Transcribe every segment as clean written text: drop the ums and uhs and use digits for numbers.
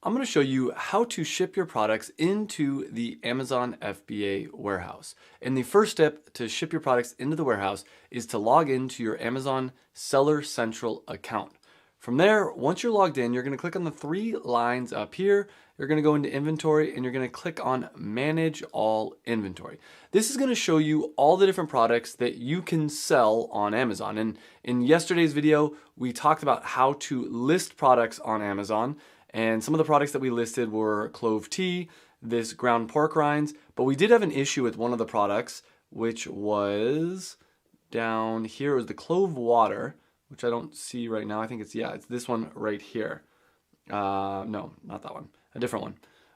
I'm going to show you how to ship your products into the Amazon FBA warehouse. And the first step to ship your products into the warehouse is to log into your Amazon Seller Central account. From there, once you're logged in, you're going to click on the three lines up here. You're going to go into inventory and you're going to click on manage all inventory. This is going to show you all the different products that you can sell on Amazon. And in yesterday's video, we talked about how to list products on Amazon. And some of the products that we listed were clove tea, this ground pork rinds, but we did have an issue with one of the products, which was down here. It was the clove water, which I don't see right now. I think it's this one right here. No, not that one, a different one.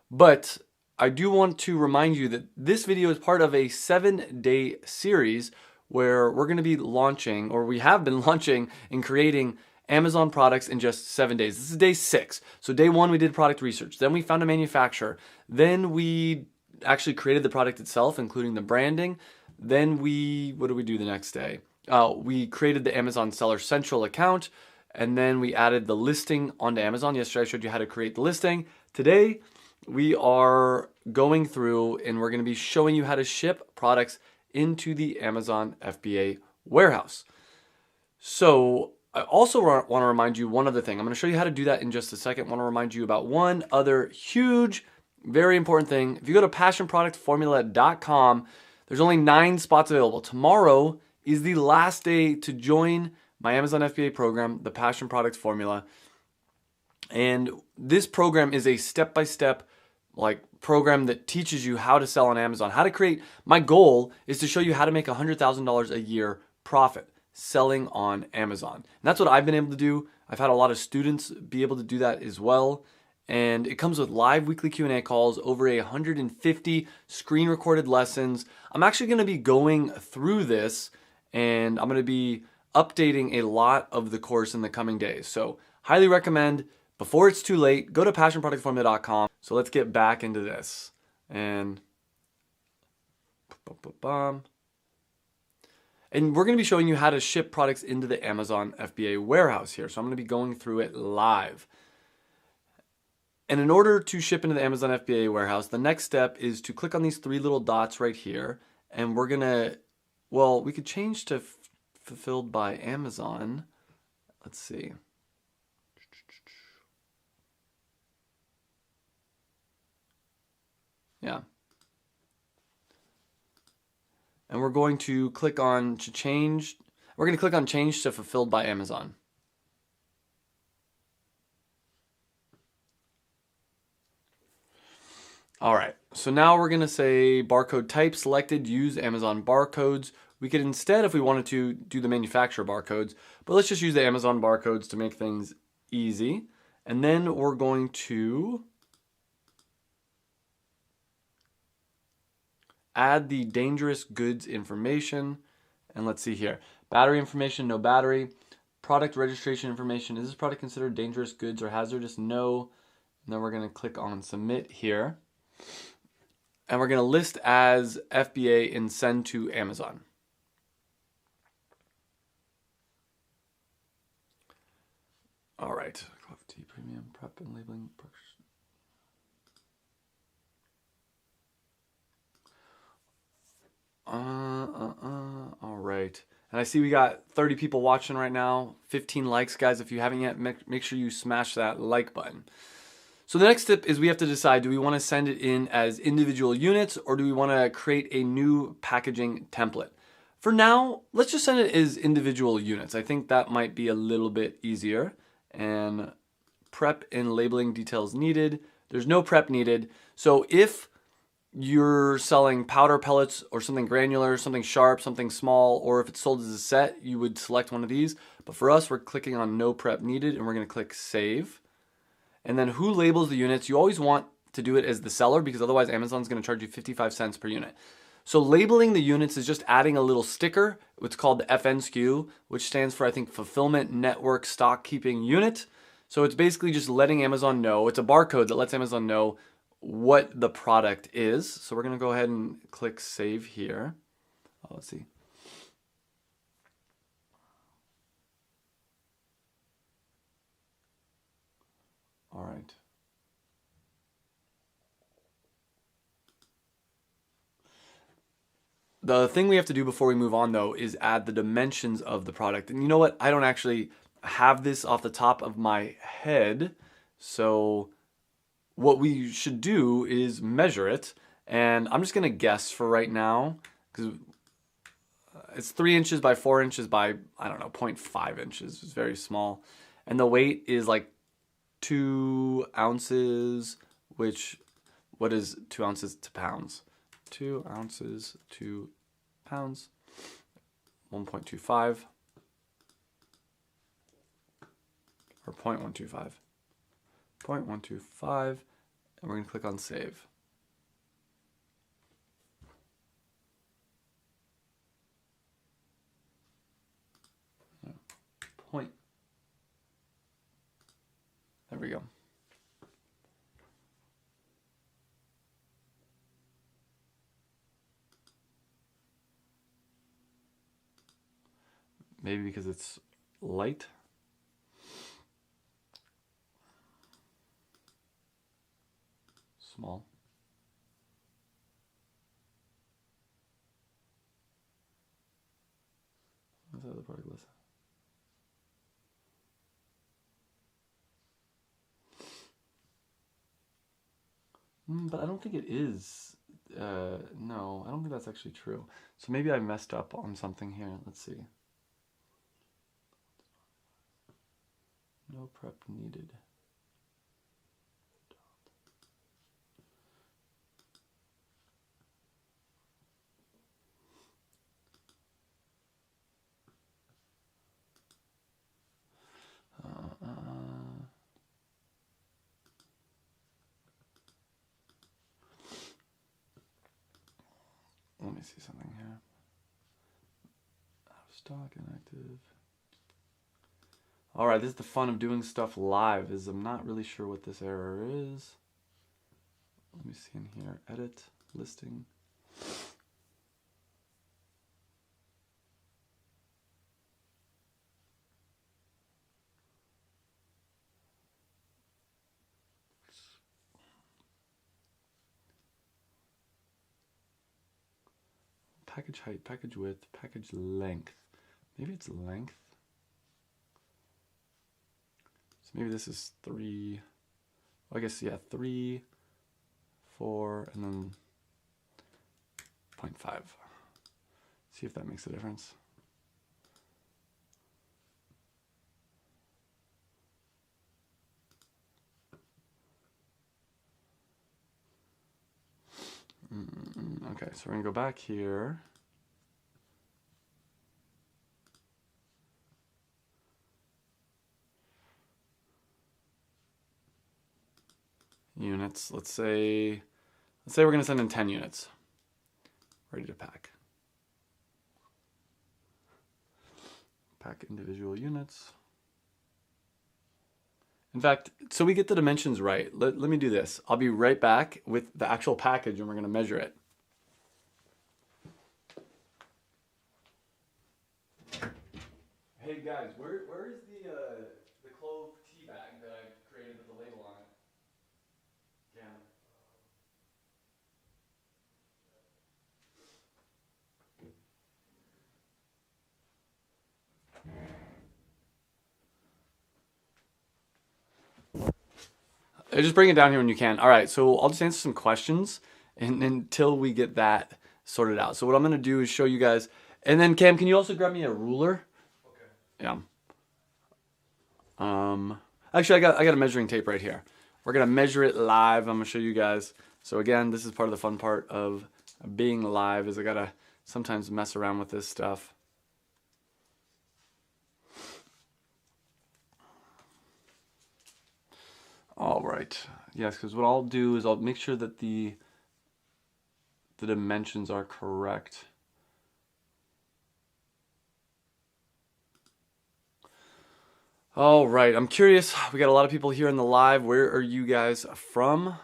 But I do want to remind you that this video is part of a 7-day series where we're going to be launching, or we have been launching and creating Amazon products in just 7 days. This is day 6. So day 1, we did product research. Then we found a manufacturer. Then we actually created the product itself, including the branding. Then what did we do the next day? We created the Amazon Seller Central account, and then we added the listing onto Amazon. Yesterday I showed you how to create the listing. Today we are going through and we're going to be showing you how to ship products into the Amazon FBA warehouse. So I also want to remind you one other thing. I'm going to show you how to do that in just a second. I want to remind you about one other huge, very important thing. If you go to passionproductformula.com, there's only 9 spots available. Tomorrow is the last day to join my Amazon FBA program, the Passion Product Formula. And this program is a step-by-step program that teaches you how to sell on Amazon, how to create. My goal is to show you how to make $100,000 a year profit selling on Amazon. And that's what I've been able to do. I've had a lot of students be able to do that as well. And it comes with live weekly Q&A calls, over 150 screen recorded lessons. I'm actually going to be going through this and I'm going to be updating a lot of the course in the coming days. So highly recommend, before it's too late, go to passionproductformula.com. So let's get back into this. And we're going to be showing you how to ship products into the Amazon FBA warehouse here. So I'm going to be going through it live. And in order to ship into the Amazon FBA warehouse, the next step is to click on these 3 little dots right here. And we're going to, we could change to fulfilled by Amazon. Let's see. Yeah. And we're going to click on change. We're going to click on change to fulfilled by Amazon. All right, so now we're going to say barcode type selected, use Amazon barcodes. We could instead, if we wanted to, do the manufacturer barcodes, but let's just use the Amazon barcodes to make things easy. And then we're going to add the dangerous goods information. And let's see here. Battery information, no battery. Product registration information. Is this product considered dangerous goods or hazardous? No. And then we're going to click on submit here. And we're going to list as FBA and send to Amazon. All right. Clove tea premium prep and labeling. All right. And I see we got 30 people watching right now. 15 likes, guys. If you haven't yet, make sure you smash that like button. So the next step is we have to decide, do we want to send it in as individual units or do we want to create a new packaging template? For now, let's just send it as individual units. I think that might be a little bit easier. And prep and labeling details needed. There's no prep needed. So if you're selling powder pellets or something granular, something sharp, something small, or if it's sold as a set, you would select one of these. But for us, we're clicking on no prep needed and we're going to click save. And then who labels the units? You always want to do it as the seller because otherwise Amazon's going to charge you 55 cents per unit. So labeling the units is just adding a little sticker. It's called the FNSKU, which stands for, I think, Fulfillment Network Stock Keeping Unit. So it's basically just letting Amazon know. It's a barcode that lets Amazon know what the product is. So we're going to go ahead and click save here. Let's see. All right. The thing we have to do before we move on though is add the dimensions of the product. And you know what? I don't actually have this off the top of my head. So what we should do is measure it. And I'm just gonna guess for right now, because it's 3 inches by 4 inches by, I don't know, 0.5 inches. It's very small. And the weight is like 2 ounces, which, what is 2 ounces to pounds? 2 ounces to pounds, 1.25 or 0.125. 0.125, and we're going to click on save. Point. There we go. Maybe because it's light. Small. What's that other product list? But I don't think it is. No, I don't think that's actually true. So maybe I messed up on something here. Let's see. No prep needed. Let me see something here. Out of stock, inactive. All right, this is the fun of doing stuff live, is I'm not really sure what this error is. Let me see in here, edit, listing. Package height, package width, package length. Maybe it's length. So maybe this is 3. I guess, yeah, 3, 4, and then 0.5. See if that makes a difference. Okay, so we're gonna go back here. Units, let's say we're gonna send in 10 units. Ready to pack. Pack individual units. In fact, so we get the dimensions right, let me do this. I'll be right back with the actual package and we're gonna measure it. Hey guys, where is the clove tea bag that I created with the label on it? Yeah. Just bring it down here when you can. All right, so I'll just answer some questions until we get that sorted out. So what I'm gonna do is show you guys, and then Cam, can you also grab me a ruler? Okay. Yeah. Actually, I got a measuring tape right here. We're gonna measure it live. I'm gonna show you guys. So again, this is part of the fun part of being live, is I gotta sometimes mess around with this stuff. All right, yes, because what I'll do is I'll make sure that the dimensions are correct. All right, I'm curious, we got a lot of people here in the live. Where are you guys from?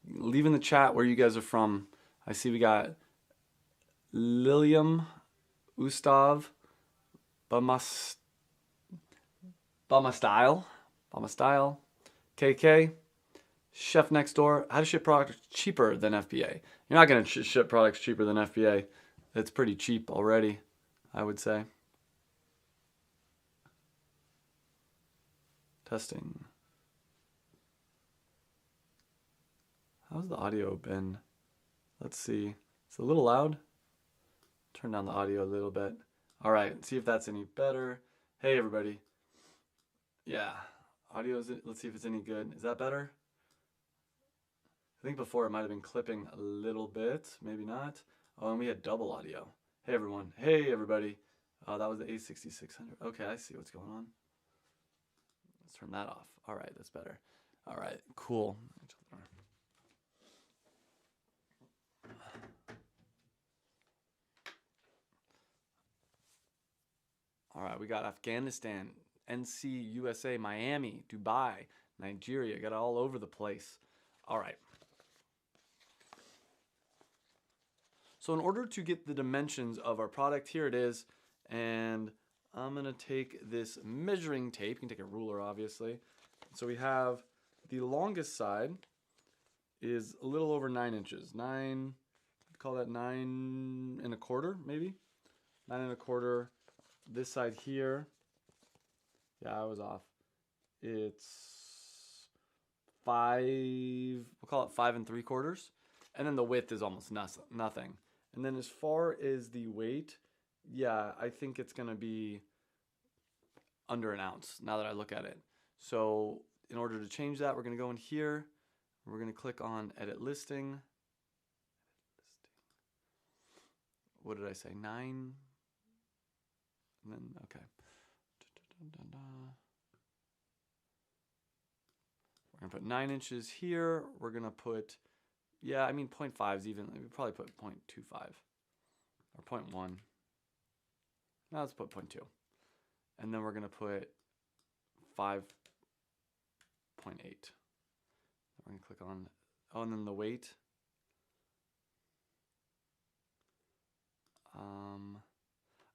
Leave in the chat where you guys are from. I see we got Lilium, Ustav, Bama Style, KK, Chef Next Door. How to ship products cheaper than FBA? You're not going to ship products cheaper than FBA. It's pretty cheap already, I would say. Testing. How's the audio been? Let's see. It's a little loud. Turn down the audio a little bit. All right, see if that's any better. Hey, everybody. Yeah, audio, let's see if it's any good. Is that better? I think before it might have been clipping a little bit, maybe not. Oh, and we had double audio. Hey, everyone. Hey, everybody. That was the A6600. Okay, I see what's going on. Let's turn that off. All right, that's better. All right, cool. All right, we got Afghanistan, NC, USA, Miami, Dubai, Nigeria. Got it all over the place. All right. So in order to get the dimensions of our product, here it is. And I'm going to take this measuring tape. You can take a ruler, obviously. So we have the longest side is a little over 9 inches. I'd call that 9 1/4, maybe. 9 1/4. This side here, yeah, I was off. It's 5, we'll call it 5 3/4. And then the width is almost nothing. And then as far as the weight, yeah, I think it's going to be under an ounce now that I look at it. So in order to change that, we're going to go in here. We're going to click on Edit Listing. What did I say? 9? And then, okay. We're going to put 9 inches here. We're going to put, yeah, I mean 0.5s even. We probably put 0.25 or 0.1. Now let's put 0.2. And then we're going to put 5.8. We're going to click on, oh, and then the weight.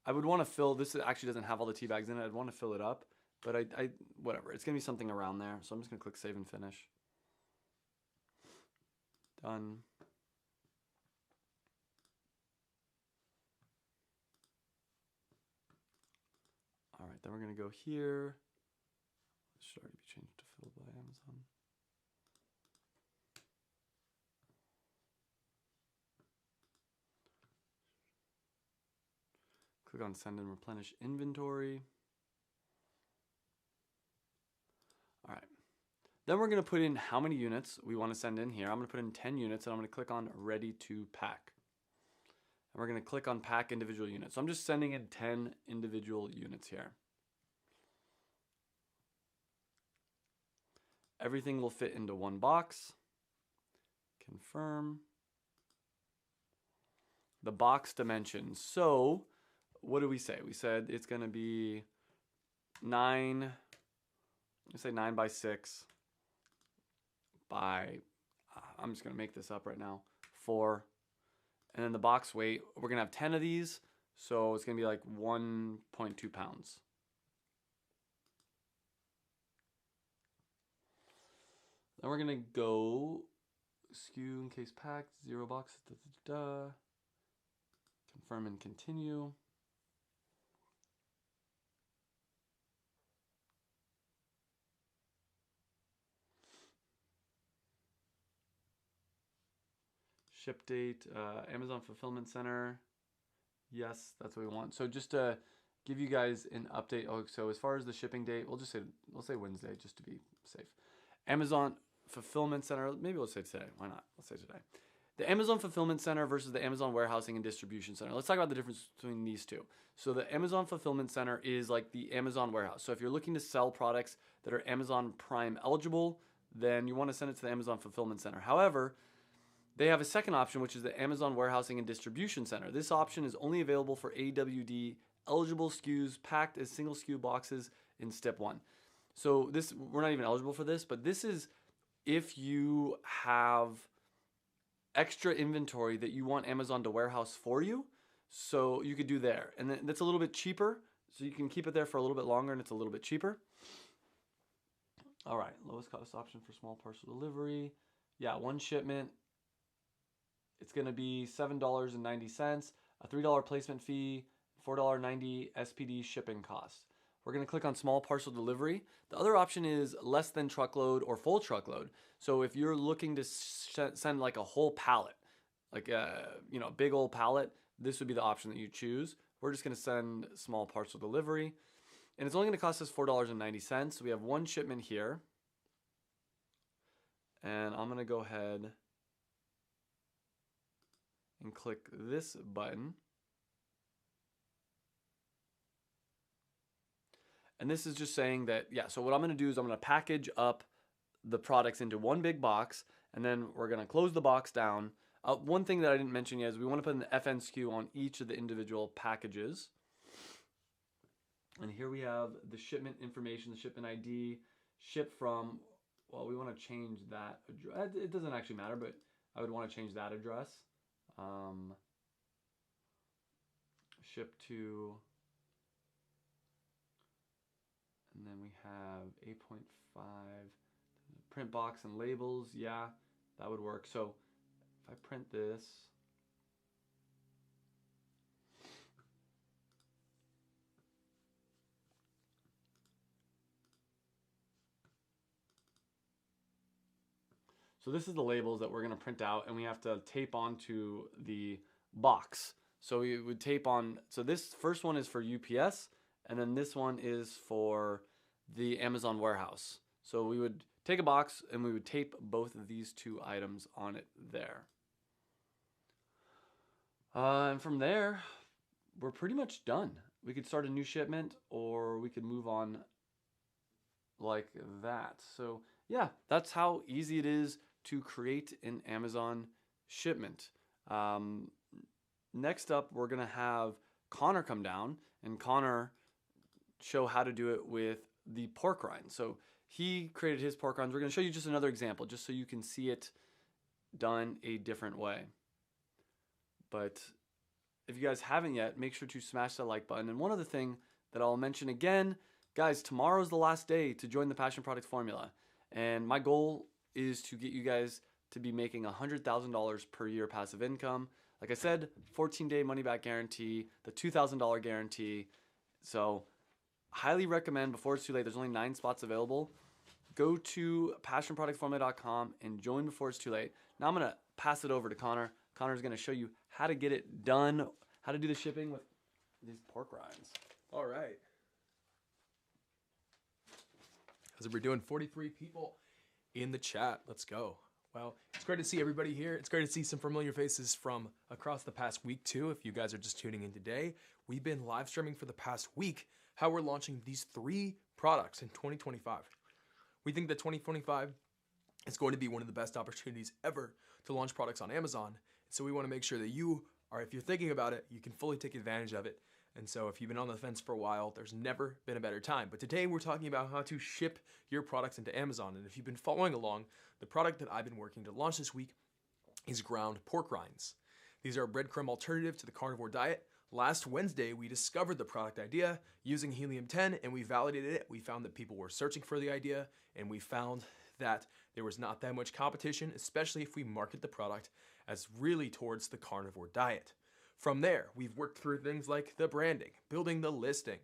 I would want to fill, this actually doesn't have all the tea bags in it. I'd want to fill it up, but whatever. It's going to be something around there. So I'm just going to click Save and Finish. Done. All right, then we're going to go here. This should already be changed to filled by Amazon. Click on Send and Replenish Inventory. All right. Then we're going to put in how many units we want to send in here. I'm going to put in 10 units, and I'm going to click on Ready to Pack. And we're going to click on Pack Individual Units. So I'm just sending in 10 individual units here. Everything will fit into one box. Confirm. The box dimensions. So what do we say? We said it's going to be 9, let's say 9 by 6 by, I'm just going to make this up right now, 4. And then the box weight, we're going to have 10 of these, so it's going to be like 1.2 pounds. Then we're going to go SKU in case packed, 0 boxes, confirm and continue. Ship date, Amazon Fulfillment Center. Yes, that's what we want. So just to give you guys an update. Oh, so as far as the shipping date, we'll say Wednesday just to be safe. Amazon Fulfillment Center, maybe we'll say today. Why not? Let's say today. The Amazon Fulfillment Center versus the Amazon Warehousing and Distribution Center. Let's talk about the difference between these two. So the Amazon Fulfillment Center is like the Amazon warehouse. So if you're looking to sell products that are Amazon Prime eligible, then you want to send it to the Amazon Fulfillment Center. However, they have a second option, which is the Amazon Warehousing and Distribution Center. This option is only available for AWD eligible SKUs packed as single SKU boxes in step 1. So this, we're not even eligible for this, but this is if you have extra inventory that you want Amazon to warehouse for you, so you could do there. And then that's a little bit cheaper, so you can keep it there for a little bit longer and it's a little bit cheaper. All right, lowest cost option for small parcel delivery. Yeah, 1 shipment. It's going to be $7.90. a $3 placement fee, $4.90 SPD shipping cost. We're going to click on small parcel delivery. The other option is less than truckload or full truckload. So if you're looking to send like a whole pallet, like a big old pallet, this would be the option that you choose. We're just going to send small parcel delivery, and it's only going to cost us $4.90. So we have one shipment here, and I'm going to go ahead and click this button. And this is just saying that, yeah, so what I'm going to do is I'm going to package up the products into one big box, and then we're going to close the box down. One thing that I didn't mention yet is we want to put an FN SKU on each of the individual packages. And here we have the shipment information, the shipment ID, ship from, well, we want to change that address. It doesn't actually matter, but I would want to change that address. Ship to... And then we have 8.5, print box and labels. Yeah, that would work. So if I print this, so this is the labels that we're going to print out, and we have to tape onto the box. So we would tape on, so this first one is for UPS, and then this one is for the Amazon warehouse. So we would take a box and we would tape both of these two items on it there. And from there, we're pretty much done. We could start a new shipment, or we could move on like that. So yeah, that's how easy it is to create an Amazon shipment. Next up, we're gonna have Connor come down, and Connor show how to do it with the pork rind. So he created his pork rinds. We're going to show you just another example, just so you can see it done a different way. But if you guys haven't yet, make sure to smash that like button. And one other thing that I'll mention again, guys, tomorrow's the last day to join the Passion Product Formula. And my goal is to get you guys to be making $100,000 per year passive income. Like I said, 14-day money-back guarantee, the $2,000 guarantee. So highly recommend, before it's too late, there's only 9 spots available. Go to passionproductformula.com and join before it's too late. Now I'm going to pass it over to Connor. Connor's going to show you how to get it done, how to do the shipping with these pork rinds. All right. As we're doing 43 people in the chat. Let's go. Well, it's great to see everybody here. It's great to see some familiar faces from across the past week too. If you guys are just tuning in today, we've been live streaming for the past week how we're launching these 3 products in 2025. We think that 2025 is going to be one of the best opportunities ever to launch products on Amazon. So we want to make sure that you are, if you're thinking about it, you can fully take advantage of it. And so if you've been on the fence for a while, there's never been a better time. But today we're talking about how to ship your products into Amazon. And if you've been following along, the product that I've been working to launch this week is ground pork rinds. These are a breadcrumb alternative to the carnivore diet. Last Wednesday, we discovered the product idea using helium-10, and we validated it. We found that people were searching for the idea, and we found that there was not that much competition, especially if we market the product as really towards the carnivore diet. From there, we've worked through things like the branding, building the listing,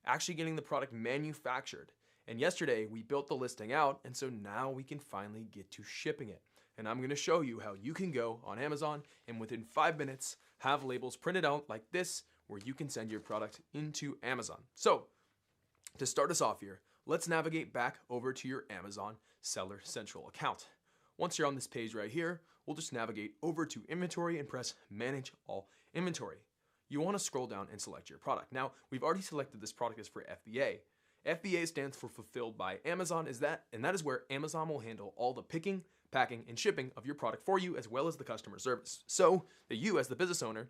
actually getting the product manufactured. And yesterday, we built the listing out, and so now we can finally get to shipping it. And I'm going to show you how you can go on Amazon and within 5 minutes have labels printed out like this where you can send your product into Amazon. So to start us off here, let's navigate back over to your Amazon Seller Central account. Once you're on this page right here, we'll just navigate over to inventory and press manage all inventory. You want to scroll down and select your product. Now, we've already selected this product is for FBA. FBA stands for Fulfilled by Amazon, and that is where Amazon will handle all the picking, packing, and shipping of your product for you, as well as the customer service. So that you, as the business owner,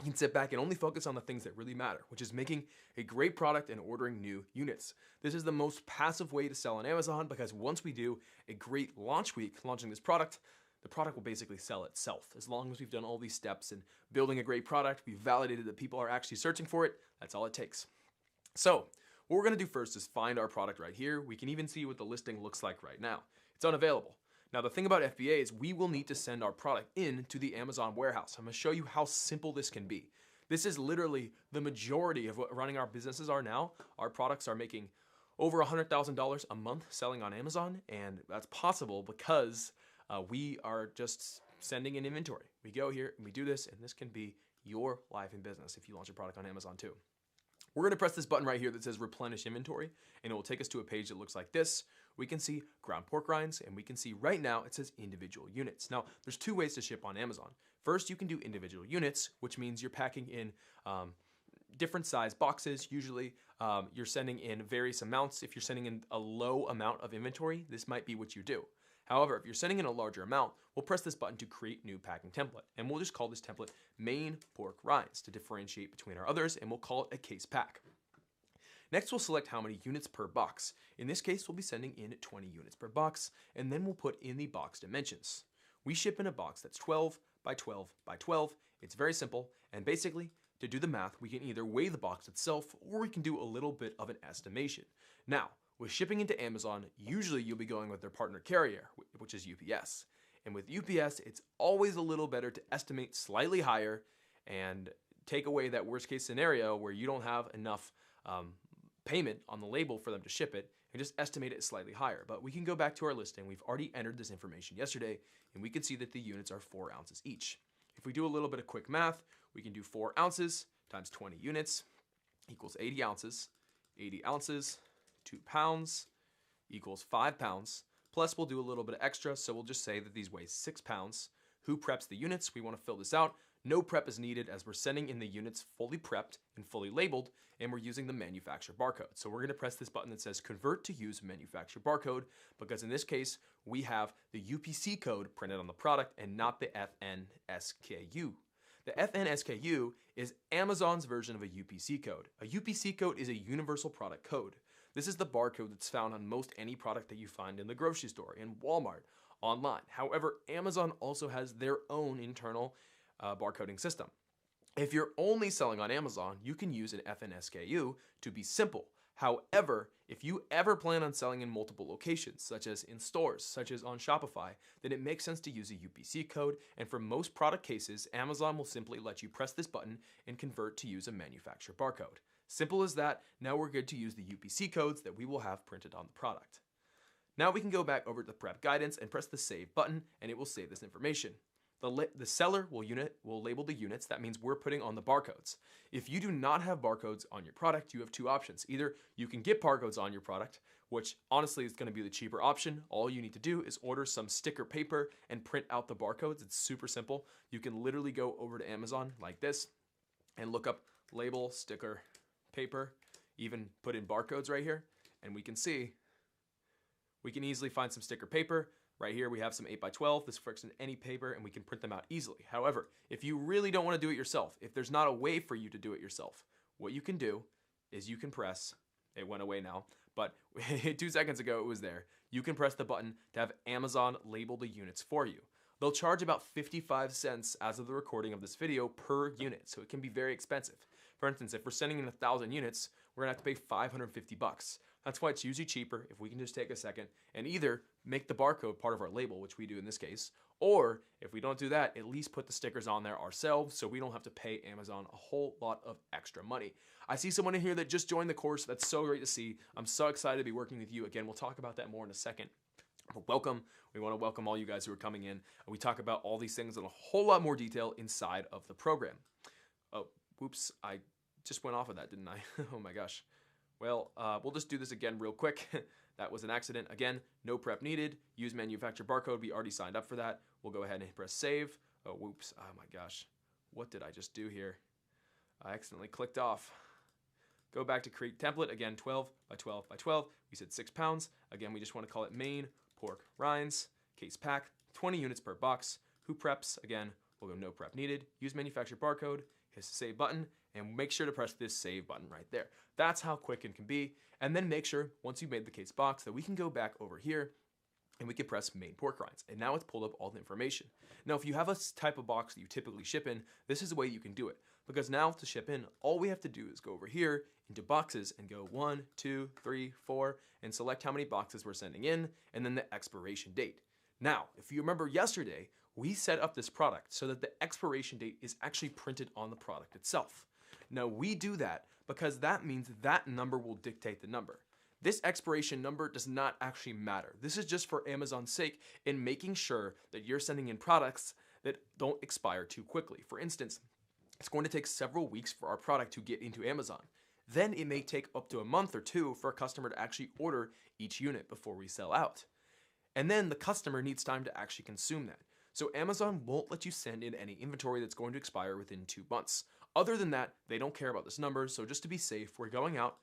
can sit back and only focus on the things that really matter, which is making a great product and ordering new units. This is the most passive way to sell on Amazon because once we do a great launch week launching this product, the product will basically sell itself. As long as we've done all these steps in building a great product, we've validated that people are actually searching for it, that's all it takes. So what we're gonna do first is find our product right here. We can even see what the listing looks like right now. It's unavailable. Now, the thing about FBA is we will need to send our product into the Amazon warehouse. I'm going to show you how simple this can be. This is literally the majority of what running our businesses are now. Our products are making over $100,000 a month selling on Amazon, and that's possible because we are just sending in inventory. We go here and we do this, and this can be your life in business if you launch a product on Amazon too. We're going to press this button right here that says replenish inventory, and it will take us to a page that looks like this. We can see ground pork rinds, and we can see right now it says individual units. Now, there's two ways to ship on Amazon. First, you can do individual units, which means you're packing in different size boxes. Usually, you're sending in various amounts. If you're sending in a low amount of inventory, this might be what you do. However, if you're sending in a larger amount, we'll press this button to create new packing template. And we'll just call this template main pork rinds to differentiate between our others, and we'll call it a case pack. Next, we'll select how many units per box. In this case, we'll be sending in 20 units per box, and then we'll put in the box dimensions. We ship in a box that's 12 by 12 by 12. It's very simple, and basically, to do the math, we can either weigh the box itself, or we can do a little bit of an estimation. Now, with shipping into Amazon, usually you'll be going with their partner carrier, which is UPS. And with UPS, it's always a little better to estimate slightly higher and take away that worst case scenario where you don't have enough payment on the label for them to ship it, and just estimate it slightly higher. But we can go back to our listing. We've already entered this information yesterday, and we can see that the units are 4 ounces each. If we do a little bit of quick math, we can do 4 ounces times 20 units equals 80 ounces. 80 ounces, 2 pounds equals 5 pounds. Plus, we'll do a little bit of extra, so we'll just say that these weigh 6 pounds. Who preps the units? We want to fill this out. No prep is needed as we're sending in the units fully prepped and fully labeled, and we're using the manufacturer barcode. So we're going to press this button that says convert to use manufacturer barcode, because in this case, we have the UPC code printed on the product and not the FNSKU. The FNSKU is Amazon's version of a UPC code. A UPC code is a universal product code. This is the barcode that's found on most any product that you find in the grocery store, in Walmart, online. However, Amazon also has their own internal barcoding system. If you're only selling on Amazon, you can use an FNSKU to be simple. However, if you ever plan on selling in multiple locations, such as in stores, such as on Shopify, then it makes sense to use a UPC code, and for most product cases, Amazon will simply let you press this button and convert to use a manufacturer barcode. Simple as that. Now we're good to use the UPC codes that we will have printed on the product. Now we can go back over to the prep guidance and press the save button, and it will save this information. The seller will label the units. That means we're putting on the barcodes. If you do not have barcodes on your product, you have two options. Either you can get barcodes on your product, which honestly is going to be the cheaper option. All you need to do is order some sticker paper and print out the barcodes. It's super simple. You can literally go over to Amazon like this and look up label, sticker, paper, even put in barcodes right here, and we can see we can easily find some sticker paper. Right here we have some 8x12. This works in any paper, and we can print them out easily. However, if you really don't want to do it yourself, if there's not a way for you to do it yourself, what you can do is you can press, it went away now, but 2 seconds ago it was there. You can press the button to have Amazon label the units for you. They'll charge about 55 cents as of the recording of this video per unit, so it can be very expensive. For instance, if we're sending in 1,000 units, we're gonna have to pay 550 bucks. That's why it's usually cheaper if we can just take a second and either make the barcode part of our label, which we do in this case, or if we don't do that, at least put the stickers on there ourselves so we don't have to pay Amazon a whole lot of extra money. I see someone in here that just joined the course. That's so great to see. I'm so excited to be working with you. Again, we'll talk about that more in a second. But welcome. We want to welcome all you guys who are coming in. We talk about all these things in a whole lot more detail inside of the program. Oh, whoops. I just went off of that, didn't I? Oh my gosh. Well, we'll just do this again real quick. That was an accident. Again, no prep needed. Use manufacturer barcode. We already signed up for that. We'll go ahead and press save. Oh, whoops. Oh my gosh. What did I just do here? I accidentally clicked off. Go back to create template. Again, 12 by 12 by 12. We said 6 pounds. Again, we just want to call it main pork rinds. Case pack, 20 units per box. Who preps? Again, we'll go no prep needed. Use manufacturer barcode. Hit the save button. And make sure to press this save button right there. That's how quick it can be. And then make sure, once you've made the case box, that we can go back over here and we can press main pork rinds. And now it's pulled up all the information. Now, if you have a type of box that you typically ship in, this is the way you can do it. Because now to ship in, all we have to do is go over here into boxes and go 1, 2, 3, 4, and select how many boxes we're sending in, and then the expiration date. Now, if you remember yesterday, we set up this product so that the expiration date is actually printed on the product itself. Now, we do that because that means that number will dictate the number. This expiration number does not actually matter. This is just for Amazon's sake in making sure that you're sending in products that don't expire too quickly. For instance, it's going to take several weeks for our product to get into Amazon. Then it may take up to a month or two for a customer to actually order each unit before we sell out. And then the customer needs time to actually consume that. So Amazon won't let you send in any inventory that's going to expire within 2 months. Other than that, they don't care about this number. So just to be safe, we're going out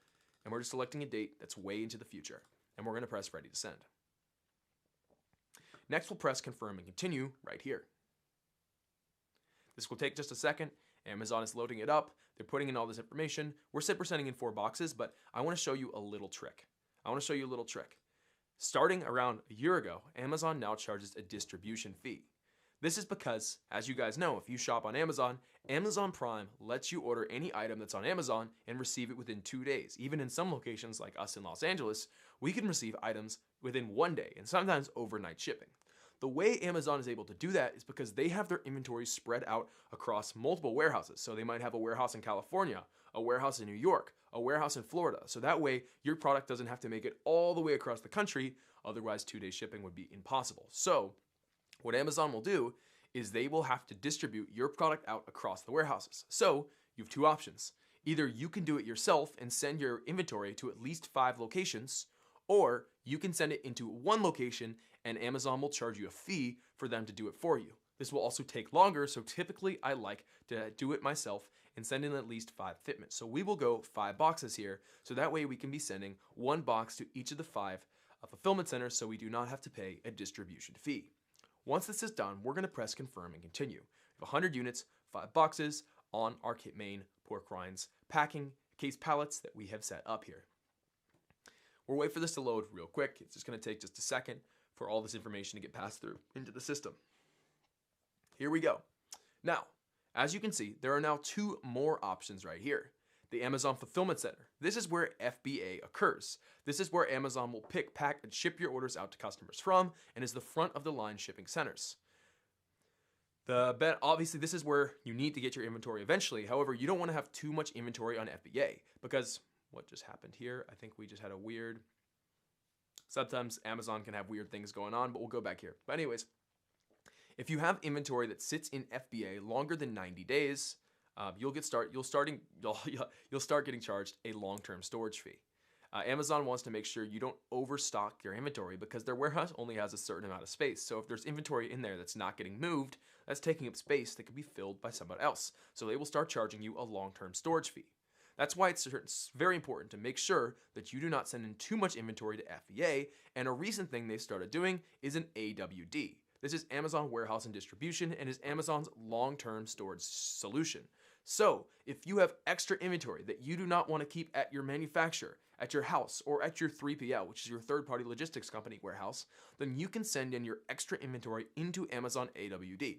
and we're just selecting a date that's way into the future. And we're going to press ready to send. Next, we'll press confirm and continue right here. This will take just a second. Amazon is loading it up. They're putting in all this information. We're sending in 4 boxes, but I want to show you a little trick. Starting around a year ago, Amazon now charges a distribution fee. This is because, as you guys know, if you shop on Amazon, Amazon Prime lets you order any item that's on Amazon and receive it within 2 days. Even in some locations like us in Los Angeles, we can receive items within 1 day and sometimes overnight shipping. The way Amazon is able to do that is because they have their inventory spread out across multiple warehouses. So they might have a warehouse in California, a warehouse in New York, a warehouse in Florida. So that way your product doesn't have to make it all the way across the country. Otherwise 2-day shipping would be impossible. So what Amazon will do is they will have to distribute your product out across the warehouses. So you have 2 options. Either you can do it yourself and send your inventory to at least 5 locations, or you can send it into 1 location and Amazon will charge you a fee for them to do it for you. This will also take longer, so typically I like to do it myself and send in at least 5 fitments. So we will go 5 boxes here, so that way we can be sending 1 box to each of the 5 fulfillment centers so we do not have to pay a distribution fee. Once this is done, we're going to press confirm and continue. We have 100 units, 5 boxes on our main pork rinds packing case pallets that we have set up here. We'll wait for this to load real quick. It's just going to take just a second for all this information to get passed through into the system. Here we go. Now, as you can see, there are now 2 more options right here. The Amazon Fulfillment Center. This is where FBA occurs. This is where Amazon will pick, pack, and ship your orders out to customers from, and is the front of the line shipping centers. Obviously, this is where you need to get your inventory eventually. However, you don't want to have too much inventory on FBA because what just happened here? I think we just had a weird... Sometimes Amazon can have weird things going on, but we'll go back here. But anyways, if you have inventory that sits in FBA longer than 90 days, you'll start getting charged a long-term storage fee. Amazon wants to make sure you don't overstock your inventory because their warehouse only has a certain amount of space. So if there's inventory in there that's not getting moved, that's taking up space that could be filled by someone else. So they will start charging you a long-term storage fee. That's why it's very important to make sure that you do not send in too much inventory to FBA, and a recent thing they started doing is an AWD. This is Amazon Warehouse and Distribution and is Amazon's long-term storage solution. So if you have extra inventory that you do not want to keep at your manufacturer, at your house, or at your 3PL, which is your third-party logistics company warehouse, then you can send in your extra inventory into Amazon AWD.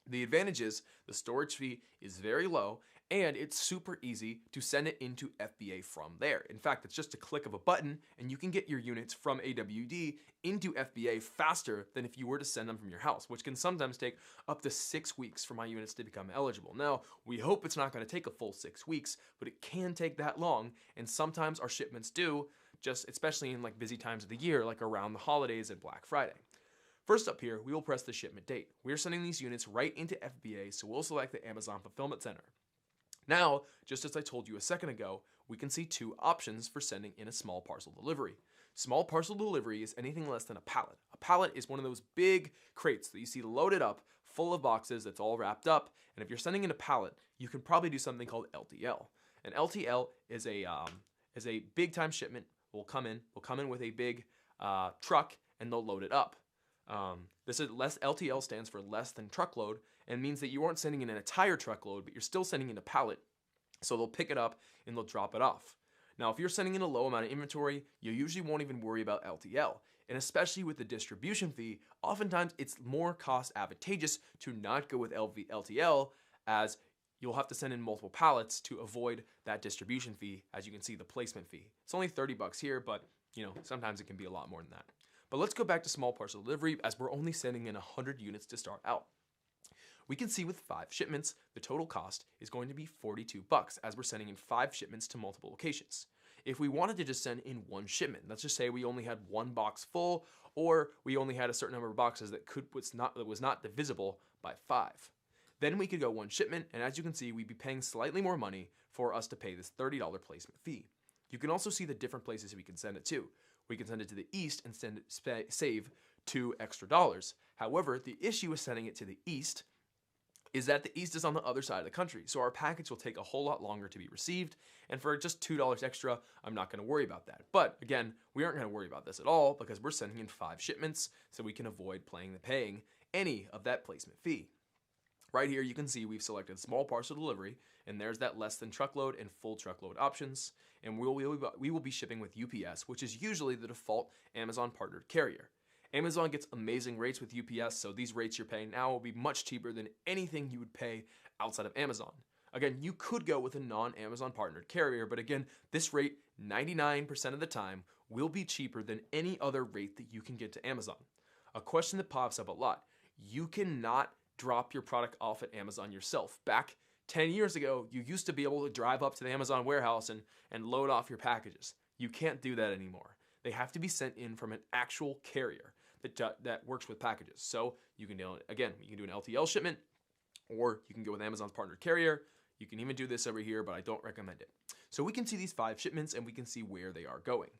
The advantage is the storage fee is very low and it's super easy to send it into FBA from there. In fact, it's just a click of a button and you can get your units from AWD into FBA faster than if you were to send them from your house, which can sometimes take up to 6 weeks for my units to become eligible. Now, we hope it's not going to take a full 6 weeks, but it can take that long, and sometimes our shipments do, just especially in like busy times of the year, like around the holidays and Black Friday. First up here, we will press the shipment date. We're sending these units right into FBA, so we'll select the Amazon Fulfillment Center. Now, just as I told you a second ago, we can see 2 options for sending in a small parcel delivery. Small parcel delivery is anything less than a pallet. A pallet is one of those big crates that you see loaded up, full of boxes that's all wrapped up, and if you're sending in a pallet, you can probably do something called LTL. An LTL is a big time shipment. Will come in with a big truck, and they'll load it up. LTL stands for less than truckload and means that you aren't sending in an entire truckload, but you're still sending in a pallet. So they'll pick it up and they'll drop it off. Now, if you're sending in a low amount of inventory, you usually won't even worry about LTL. And especially with the distribution fee, oftentimes it's more cost advantageous to not go with LTL, as you'll have to send in multiple pallets to avoid that distribution fee. As you can see, the placement fee. It's only $30 here, but sometimes it can be a lot more than that. But let's go back to small parcel delivery as we're only sending in 100 units to start out. We can see with 5 shipments, the total cost is going to be $42 as we're sending in 5 shipments to multiple locations. If we wanted to just send in 1 shipment, let's just say we only had 1 box full, or we only had a certain number of boxes that was not divisible by 5. Then we could go 1 shipment, and as you can see, we'd be paying slightly more money for us to pay this $30 placement fee. You can also see the different places we can send it to. We can send it to the east and save $2 extra. However, the issue with sending it to the east is that the east is on the other side of the country, so our package will take a whole lot longer to be received, and for just $2 extra, I'm not going to worry about that. But again, we aren't going to worry about this at all because we're sending in 5 shipments, so we can avoid paying any of that placement fee. Right here, you can see we've selected small parcel delivery, and there's that less than truckload and full truckload options, and we will be shipping with UPS, which is usually the default Amazon partnered carrier. Amazon gets amazing rates with UPS, so these rates you're paying now will be much cheaper than anything you would pay outside of Amazon. Again, you could go with a non-Amazon partnered carrier, but again, this rate 99% of the time will be cheaper than any other rate that you can get to Amazon. A question that pops up a lot: you cannot drop your product off at Amazon yourself. Back 10 years ago, you used to be able to drive up to the Amazon warehouse and load off your packages. You can't do that anymore. They have to be sent in from an actual carrier that works with packages. So you can do, again, you can do an LTL shipment, or you can go with Amazon's partnered carrier. You can even do this over here, but I don't recommend it. So we can see these 5 shipments and we can see where they are going.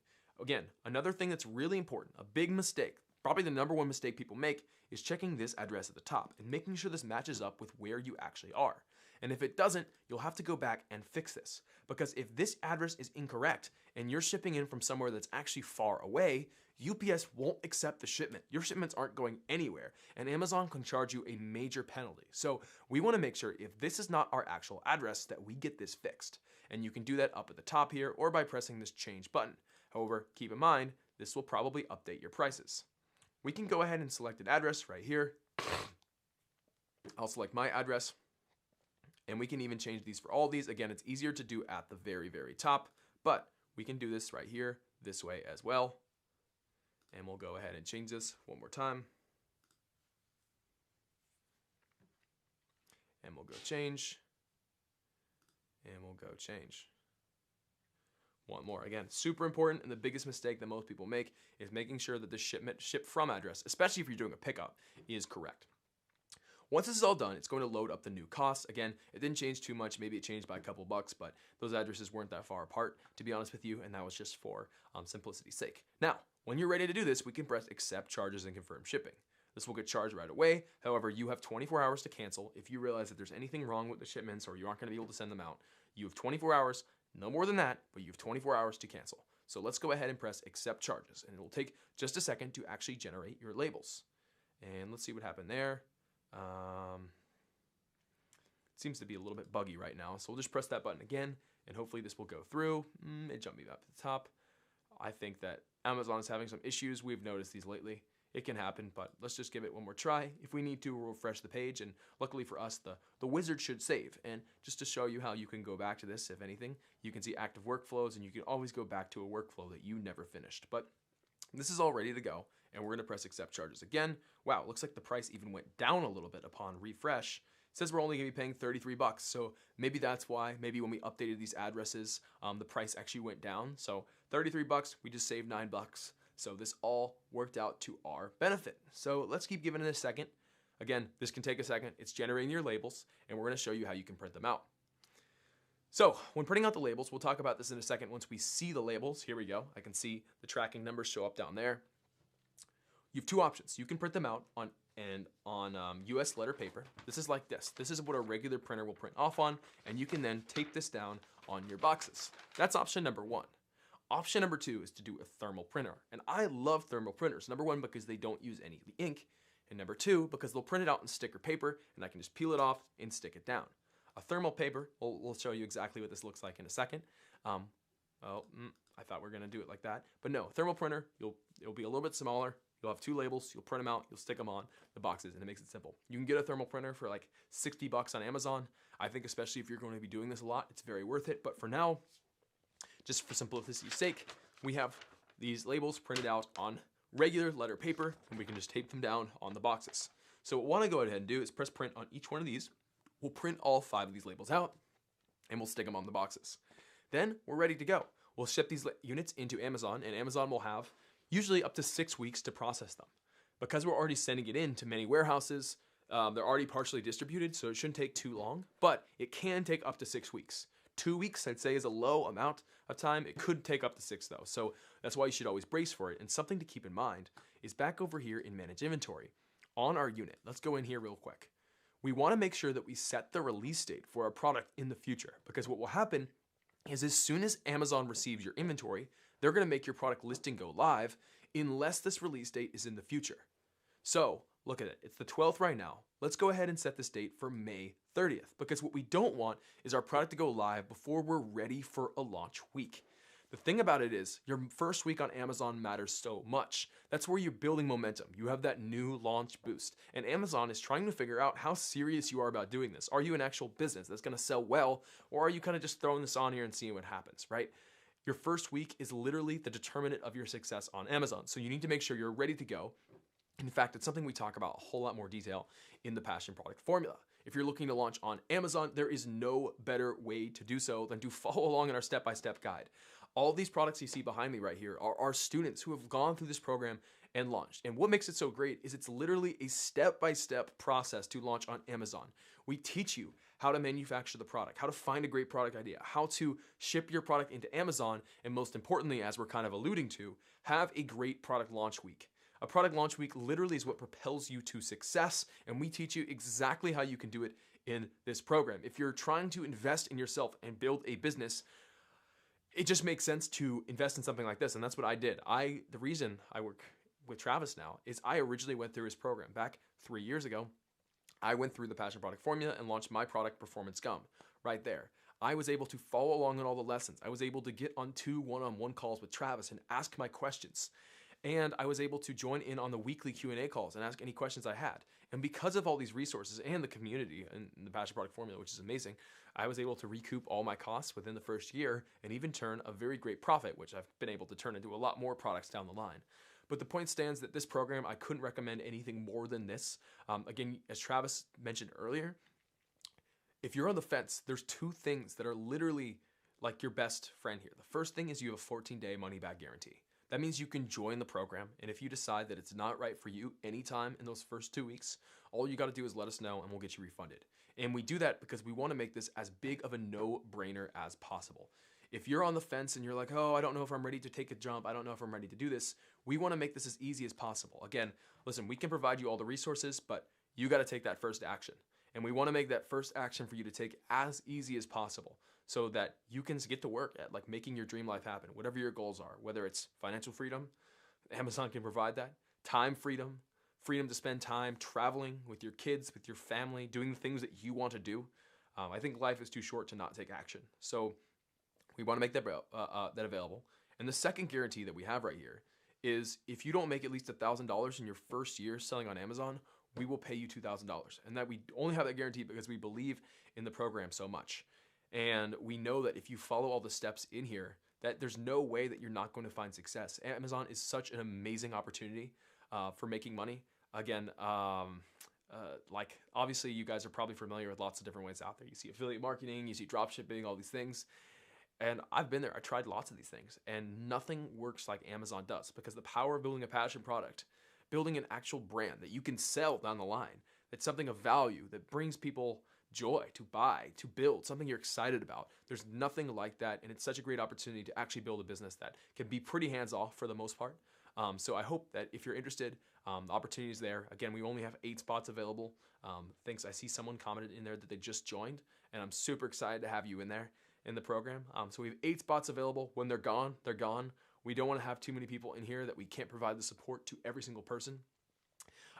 Again, another thing that's really important, a big mistake, probably the number 1 mistake people make, is checking this address at the top and making sure this matches up with where you actually are. And if it doesn't, you'll have to go back and fix this. Because if this address is incorrect and you're shipping in from somewhere that's actually far away, UPS won't accept the shipment. Your shipments aren't going anywhere, and Amazon can charge you a major penalty. So we want to make sure if this is not our actual address that we get this fixed. And you can do that up at the top here or by pressing this change button. However, keep in mind, this will probably update your prices. We can go ahead and select an address right here. I'll select my address. And we can even change these for all these. Again, it's easier to do at the very, very top, but we can do this right here this way as well. And we'll go ahead and change this one more time. And we'll go change. And we'll go change. One more. Again, super important, and the biggest mistake that most people make is making sure that the ship from address, especially if you're doing a pickup, is correct. Once this is all done, it's going to load up the new costs. Again, it didn't change too much. Maybe it changed by a couple bucks, but those addresses weren't that far apart, to be honest with you, and that was just for simplicity's sake. Now, when you're ready to do this, we can press accept charges and confirm shipping. This will get charged right away. However, you have 24 hours to cancel. If you realize that there's anything wrong with the shipments or you aren't going to be able to send them out, you have 24 hours, no more than that, but you have 24 hours to cancel. So let's go ahead and press accept charges, and it will take just a second to actually generate your labels. And let's see what happened there. It seems to be a little bit buggy right now, so we'll just press that button again, and hopefully this will go through. It jumped me up to the top. I think that Amazon is having some issues. We've noticed these lately. It can happen, but let's just give it one more try. If we need to, we'll refresh the page, and luckily for us, the wizard should save. And just to show you how you can go back to this, if anything, you can see active workflows, and you can always go back to a workflow that you never finished. But this is all ready to go, and we're going to press accept charges again. Wow, looks like the price even went down a little bit upon refresh. It says we're only going to be paying 33 bucks, so maybe that's why. Maybe when we updated these addresses, the price actually went down. So 33 bucks, we just saved 9 bucks. So this all worked out to our benefit. So let's keep giving it a second. Again, this can take a second. It's generating your labels, and we're going to show you how you can print them out. So when printing out the labels, we'll talk about this in a second once we see the labels. Here we go. I can see the tracking numbers show up down there. You have 2 options. You can print them out on US letter paper. This is like this. This is what a regular printer will print off on, and you can then tape this down on your boxes. That's option number 1. Option number 2 is to do a thermal printer. And I love thermal printers. Number 1, because they don't use any of the ink. And number 2, because they'll print it out in sticker paper, and I can just peel it off and stick it down. A thermal paper, we'll show you exactly what this looks like in a second. I thought we were going to do it like that. But no, thermal printer, it'll be a little bit smaller. You'll have 2 labels, you'll print them out, you'll stick them on the boxes, and it makes it simple. You can get a thermal printer for like 60 bucks on Amazon. I think especially if you're going to be doing this a lot, it's very worth it. But for now, just for simplicity's sake, we have these labels printed out on regular letter paper, and we can just tape them down on the boxes. So what we want to go ahead and do is press print on each one of these. We'll print all 5 of these labels out, and we'll stick them on the boxes. Then we're ready to go. We'll ship these units into Amazon, and Amazon will have usually up to 6 weeks to process them. Because we're already sending it in to many warehouses, they're already partially distributed, so it shouldn't take too long, but it can take up to 6 weeks. 2 weeks, I'd say, is a low amount of time. It could take up to 6 though, so that's why you should always brace for it. And something to keep in mind is back over here in Manage Inventory, on our unit, let's go in here real quick. We want to make sure that we set the release date for our product in the future, because what will happen is as soon as Amazon receives your inventory, they're going to make your product listing go live unless this release date is in the future. So look at it, it's the 12th right now. Let's go ahead and set this date for May 30th, because what we don't want is our product to go live before we're ready for a launch week. The thing about it is, your first week on Amazon matters so much. That's where you're building momentum. You have that new launch boost. And Amazon is trying to figure out how serious you are about doing this. Are you an actual business that's gonna sell well, or are you kind of just throwing this on here and seeing what happens, right? Your first week is literally the determinant of your success on Amazon. So you need to make sure you're ready to go. In fact, it's something we talk about a whole lot more detail in the Passion Product Formula. If you're looking to launch on Amazon, there is no better way to do so than to follow along in our step-by-step guide. All these products you see behind me right here are our students who have gone through this program and launched. And what makes it so great is it's literally a step-by-step process to launch on Amazon. We teach you how to manufacture the product, how to find a great product idea, how to ship your product into Amazon, and most importantly, as we're kind of alluding to, have a great product launch week. A product launch week literally is what propels you to success, and we teach you exactly how you can do it in this program. If you're trying to invest in yourself and build a business, it just makes sense to invest in something like this, and that's what I did. The reason I work with Travis now is I originally went through his program. Back 3 years ago, I went through the Passion Product Formula and launched my product, Performance Gum, right there. I was able to follow along on all the lessons. I was able to get on 2 one-on-one calls with Travis and ask my questions. And I was able to join in on the weekly Q&A calls and ask any questions I had. And because of all these resources and the community and the Passion Product Formula, which is amazing, I was able to recoup all my costs within the first year and even turn a very great profit, which I've been able to turn into a lot more products down the line. But the point stands that this program, I couldn't recommend anything more than this. Again, as Travis mentioned earlier, if you're on the fence, there's 2 things that are literally like your best friend here. The first thing is you have a 14-day money-back guarantee. That means you can join the program, and if you decide that it's not right for you anytime in those first 2 weeks, all you gotta do is let us know and we'll get you refunded. And we do that because we wanna make this as big of a no-brainer as possible. If you're on the fence and you're like, oh, I don't know if I'm ready to take a jump, I don't know if I'm ready to do this, we wanna make this as easy as possible. Again, listen, we can provide you all the resources, but you gotta take that first action. And we wanna make that first action for you to take as easy as possible, so that you can get to work at like making your dream life happen, whatever your goals are, whether it's financial freedom, Amazon can provide that, time freedom, freedom to spend time traveling with your kids, with your family, doing the things that you want to do. I think life is too short to not take action. So we want to make that available. And the second guarantee that we have right here is if you don't make at least $1,000 in your first year selling on Amazon, we will pay you $2,000. And that we only have that guarantee because we believe in the program so much. And we know that if you follow all the steps in here, that there's no way that you're not going to find success. Amazon is such an amazing opportunity for making money. Again, like obviously you guys are probably familiar with lots of different ways out there. You see affiliate marketing, you see drop shipping, all these things. And I've been there, I tried lots of these things, and nothing works like Amazon does, because the power of building a passion product, building an actual brand that you can sell down the line, that's something of value, that brings people joy to buy, to build, something you're excited about. There's nothing like that, and it's such a great opportunity to actually build a business that can be pretty hands-off for the most part. So I hope that if you're interested, the opportunity is there. Again, we only have 8 spots available. Thanks, I see someone commented in there that they just joined, and I'm super excited to have you in there in the program. So we have 8 spots available. When they're gone, they're gone. We don't want to have too many people in here that we can't provide the support to every single person.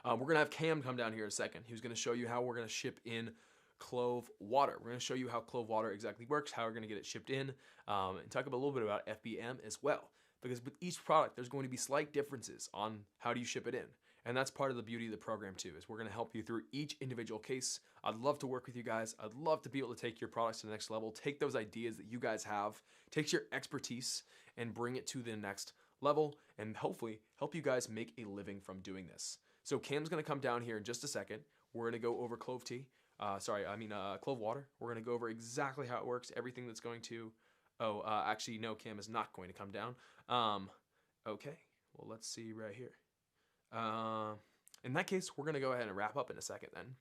We're going to have Cam come down here in a second. He's going to show you how we're going to ship in clove water. We're going to show you how clove water exactly works, how we're going to get it shipped in, and talk a little bit about FBA as well. Because with each product, there's going to be slight differences on how do you ship it in. And that's part of the beauty of the program too, is we're going to help you through each individual case. I'd love to work with you guys. I'd love to be able to take your products to the next level, take those ideas that you guys have, take your expertise and bring it to the next level and hopefully help you guys make a living from doing this. So Cam's going to come down here in just a second. We're going to go over clove tea. Clove water. We're going to go over exactly how it works, everything that's going to... actually, no, Cam is not going to come down. Okay, well, let's see right here. In that case, we're going to go ahead and wrap up in a second then.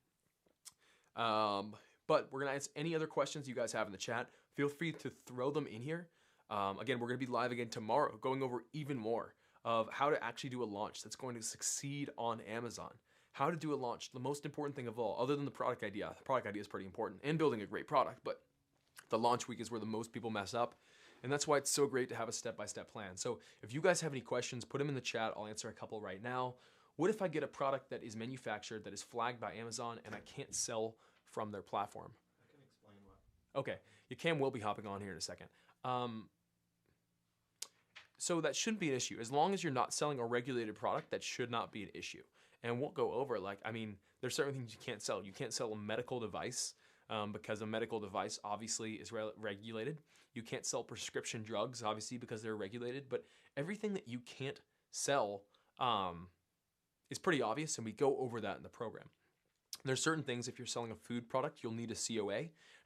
But we're going to answer any other questions you guys have in the chat. Feel free to throw them in here. Again, we're going to be live again tomorrow, going over even more of how to actually do a launch that's going to succeed on Amazon. How to do a launch, the most important thing of all, other than the product idea. The product idea is pretty important, and building a great product, but the launch week is where the most people mess up. And that's why it's so great to have a step-by-step plan. So if you guys have any questions, put them in the chat. I'll answer a couple right now. What if I get a product that is manufactured, that is flagged by Amazon, and I can't sell from their platform? I can explain what. Okay, Cam will be hopping on here in a second. So that shouldn't be an issue. As long as you're not selling a regulated product, that should not be an issue. And we'll go over, there's certain things you can't sell. You can't sell a medical device because a medical device obviously is regulated. You can't sell prescription drugs, obviously, because they're regulated. But everything that you can't sell is pretty obvious, and we go over that in the program. There's certain things, if you're selling a food product, you'll need a COA,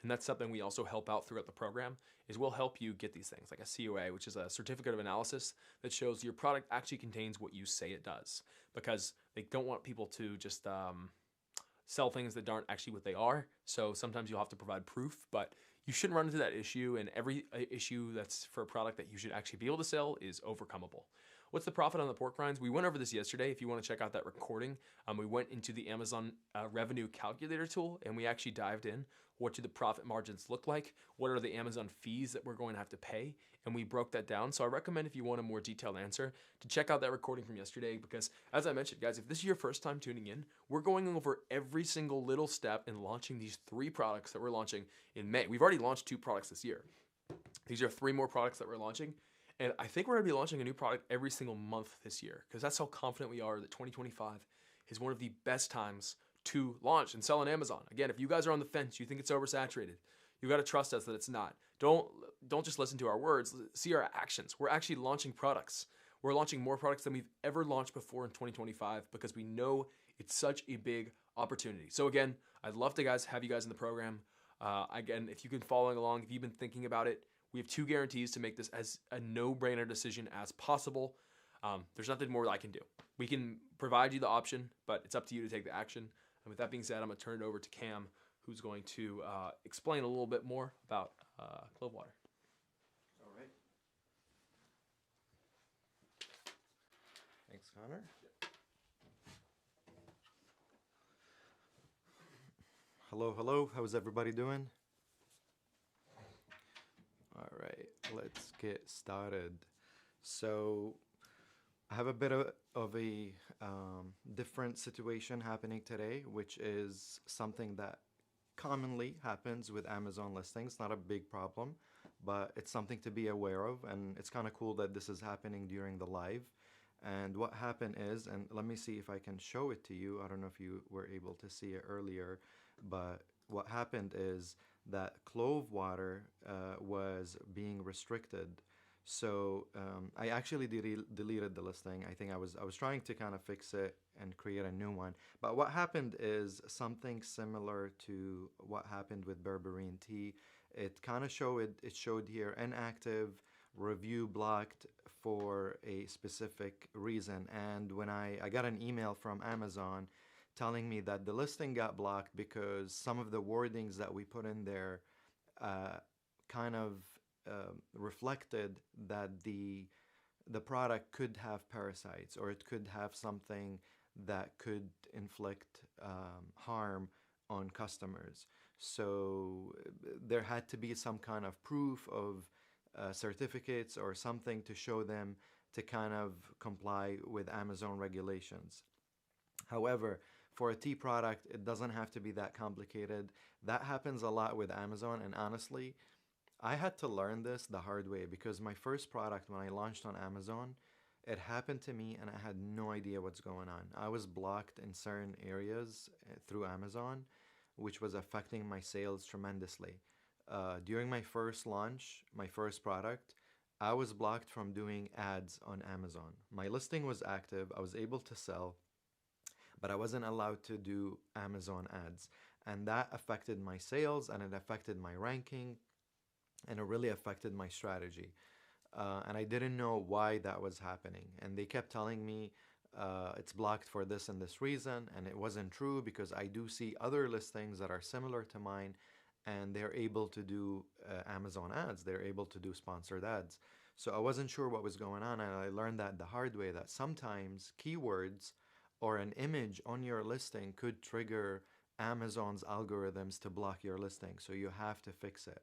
and that's something we also help out throughout the program, is we'll help you get these things, like a COA, which is a certificate of analysis that shows your product actually contains what you say it does, because they don't want people to just sell things that aren't actually what they are. So sometimes you'll have to provide proof, but you shouldn't run into that issue, and every issue that's for a product that you should actually be able to sell is overcomeable. What's the profit on the pork rinds? We went over this yesterday. If you want to check out that recording, we went into the Amazon revenue calculator tool, and we actually dived in. What do the profit margins look like? What are the Amazon fees that we're going to have to pay? And we broke that down. So I recommend, if you want a more detailed answer, to check out that recording from yesterday, because as I mentioned, guys, if this is your first time tuning in, we're going over every single little step in launching these 3 products that we're launching in May. We've already launched 2 products this year. These are 3 more products that we're launching. And I think we're going to be launching a new product every single month this year, because that's how confident we are that 2025 is one of the best times to launch and sell on Amazon. Again, if you guys are on the fence, you think it's oversaturated, you got to trust us that it's not. Don't just listen to our words, see our actions. We're actually launching products. We're launching more products than we've ever launched before in 2025, because we know it's such a big opportunity. So again, I'd love to have you guys in the program. Again, if you've been following along, if you've been thinking about it, we have 2 guarantees to make this as a no-brainer decision as possible. There's nothing more that I can do. We can provide you the option, but it's up to you to take the action. And with that being said, I'm going to turn it over to Cam, who's going to explain a little bit more about clove water. All right. Thanks, Connor. Hello. How's everybody doing? All right, let's get started. So I have a bit of a different situation happening today, which is something that commonly happens with Amazon listings. Not a big problem, but it's something to be aware of, and it's kind of cool that this is happening during the live. And what happened is, and let me see if I can show it to you. I don't know if you were able to see it earlier, but what happened is that clove water was being restricted. So I actually deleted the listing. I think I was trying to kind of fix it and create a new one. But what happened is something similar to what happened with berberine tea. It kind of showed here inactive, review blocked for a specific reason. And when I got an email from Amazon telling me that the listing got blocked because some of the wordings that we put in there kind of reflected that the product could have parasites, or it could have something that could inflict harm on customers. So there had to be some kind of proof of certificates or something to show them to kind of comply with Amazon regulations. However, for a tea product, it doesn't have to be that complicated. That happens a lot with Amazon, and honestly, I had to learn this the hard way, because my first product, when I launched on Amazon, it happened to me and I had no idea what's going on. I was blocked in certain areas through Amazon, which was affecting my sales tremendously. During my first launch, my first product, I was blocked from doing ads on Amazon. My listing was active, I was able to sell, but I wasn't allowed to do Amazon ads. And that affected my sales and it affected my ranking and it really affected my strategy. And I didn't know why that was happening. And they kept telling me it's blocked for this and this reason. And it wasn't true because I do see other listings that are similar to mine and they're able to do Amazon ads, they're able to do sponsored ads. So I wasn't sure what was going on. And I learned that the hard way that sometimes keywords or an image on your listing could trigger Amazon's algorithms to block your listing. So you have to fix it.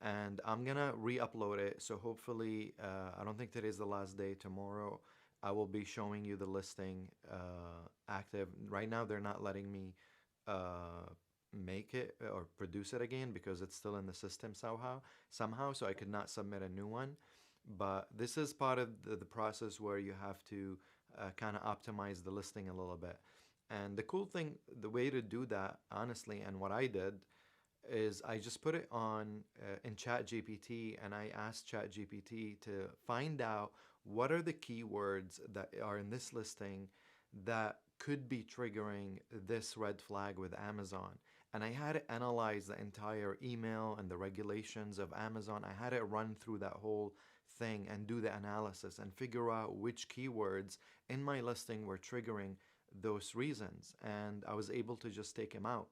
And I'm gonna re-upload it. So hopefully, I don't think today's the last day. Tomorrow, I will be showing you the listing active. Right now, they're not letting me make it or produce it again because it's still in the system somehow. So I could not submit a new one. But this is part of the process where you have to kind of optimize the listing a little bit. And the cool thing, the way to do that, honestly, and what I did is I just put it on in ChatGPT and I asked ChatGPT to find out what are the keywords that are in this listing that could be triggering this red flag with Amazon. And I had it analyze the entire email and the regulations of Amazon. I had it run through that whole thing and do the analysis and figure out which keywords in my listing were triggering those reasons. And I was able to just take them out.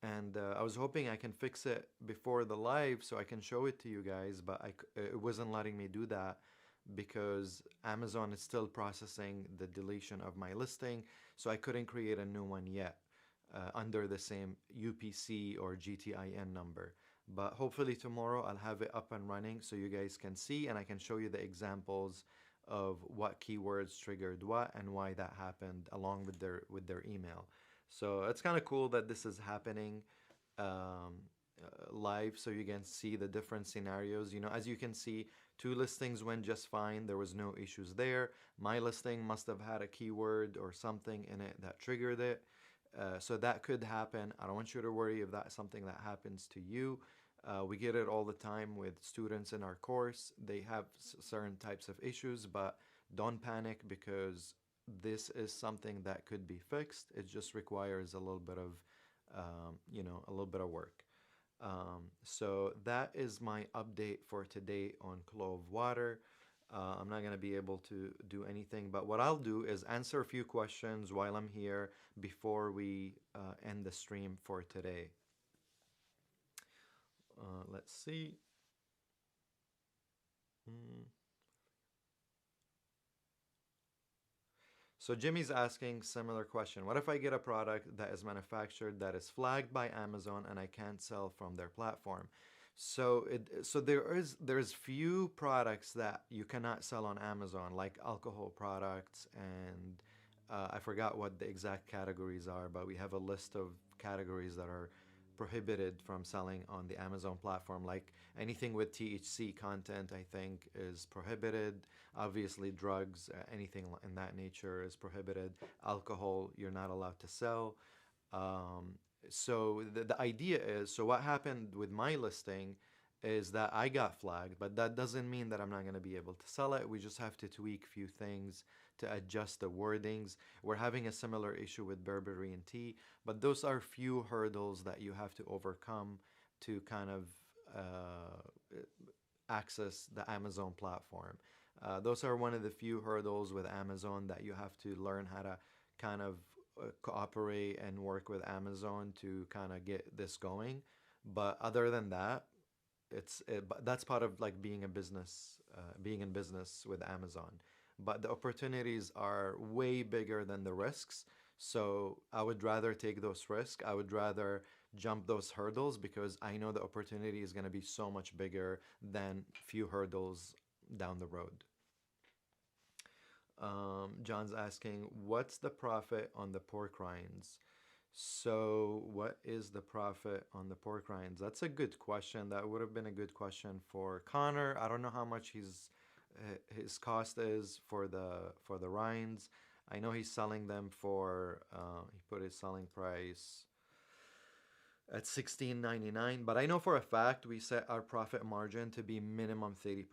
And I was hoping I can fix it before the live so I can show it to you guys, but it wasn't letting me do that because Amazon is still processing the deletion of my listing, so I couldn't create a new one yet under the same UPC or GTIN number. But hopefully tomorrow I'll have it up and running so you guys can see and I can show you the examples of what keywords triggered what and why that happened along with their email. So it's kind of cool that this is happening live so you can see the different scenarios. You know, as you can see, 2 listings went just fine. There was no issues there. My listing must have had a keyword or something in it that triggered it. So that could happen. I don't want you to worry if that's something that happens to you. We get it all the time with students in our course. They have certain types of issues, but don't panic because this is something that could be fixed. It just requires a little bit of, a little bit of work. So that is my update for today on Clove Water. I'm not going to be able to do anything, but what I'll do is answer a few questions while I'm here before we end the stream for today. Let's see. So Jimmy's asking similar question. What if I get a product that is manufactured that is flagged by Amazon and I can't sell from their platform? So there's few products that you cannot sell on Amazon, like alcohol products and I forgot what the exact categories are, but we have a list of categories that are prohibited from selling on the Amazon platform. Like anything with THC content, I think, is prohibited. Obviously, drugs, anything in that nature is prohibited. Alcohol, you're not allowed to sell. So the idea is, so what happened with my listing is that I got flagged, but that doesn't mean that I'm not going to be able to sell it. We just have to tweak a few things to adjust the wordings. We're having a similar issue with Burberry and tea, but those are few hurdles that you have to overcome to kind of access the Amazon platform. Those are one of the few hurdles with Amazon that you have to learn how to kind of cooperate and work with Amazon to kind of get this going. But other than that, that's part of like being a business, being in business with Amazon. But the opportunities are way bigger than the risks. So I would rather take those risks. I would rather jump those hurdles because I know the opportunity is going to be so much bigger than few hurdles down the road. John's asking, what's the profit on the pork rinds? So what is the profit on the pork rinds? That's a good question. That would have been a good question for Connor. I don't know how much his cost is for the rinds. I know he's selling them for he put his selling price. at $16.99. But I know for a fact we set our profit margin to be minimum 30%.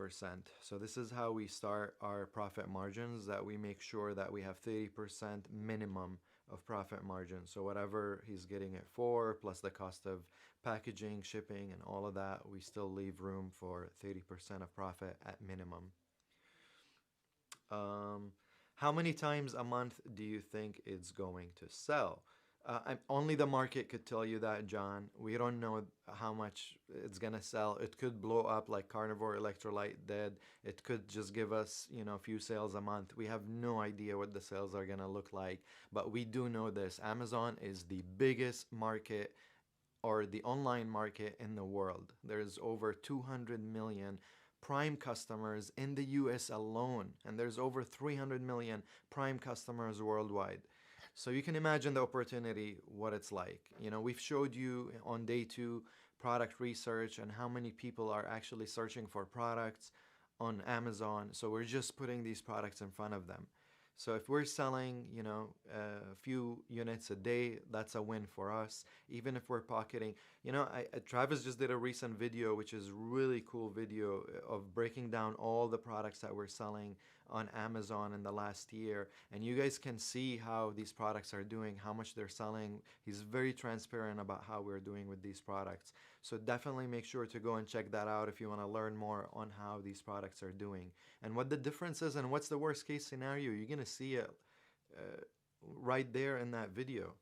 So this is how we start our profit margins, that we make sure that we have 30% minimum of profit margin. So whatever he's getting it for, plus the cost of packaging, shipping, and all of that, we still leave room for 30% of profit at minimum. How many times a month do you think it's going to sell? Only the market could tell you that, John. We don't know how much it's gonna sell. It could blow up like Carnivore Electrolyte did. It could just give us, a few sales a month. We have no idea what the sales are gonna look like. But we do know this: Amazon is the biggest market, or the online market, in the world. There's over 200 million Prime customers in the US alone, and there's over 300 million Prime customers worldwide. So you can imagine the opportunity, what it's like. We've showed you on day 2 product research and how many people are actually searching for products on Amazon. So we're just putting these products in front of them. So if we're selling, a few units a day, that's a win for us. Even if we're pocketing, Travis just did a recent video, which is really cool video of breaking down all the products that we're selling on Amazon in the last year. And you guys can see how these products are doing, how much they're selling. He's very transparent about how we're doing with these products. So definitely make sure to go and check that out if you want to learn more on how these products are doing and what the difference is and what's the worst case scenario. You're going to see it right there in that video.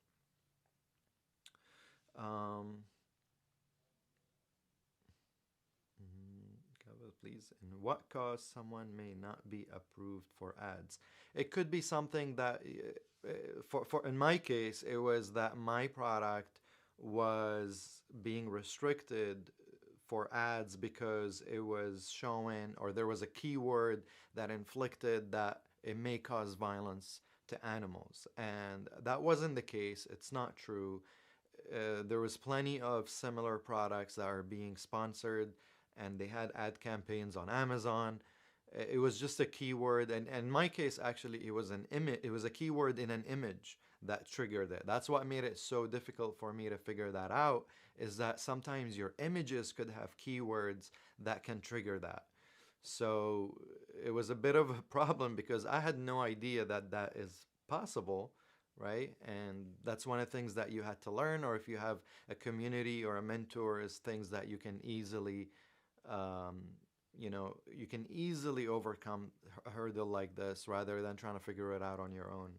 Please, and what cause someone may not be approved for ads? It could be something that, for in my case, it was that my product was being restricted for ads because it was showing, or there was a keyword that inflicted that it may cause violence to animals, and that wasn't the case. It's not true. There was plenty of similar products that are being sponsored, and they had ad campaigns on Amazon. It was just a keyword, and in my case, actually, it was an image. It was a keyword in an image that triggered it. That's what made it so difficult for me to figure that out. Is that sometimes your images could have keywords that can trigger that. So it was a bit of a problem because I had no idea that that is possible, right? And that's one of the things that you had to learn, or if you have a community or a mentor, is things that you can easily you can easily overcome a hurdle like this rather than trying to figure it out on your own.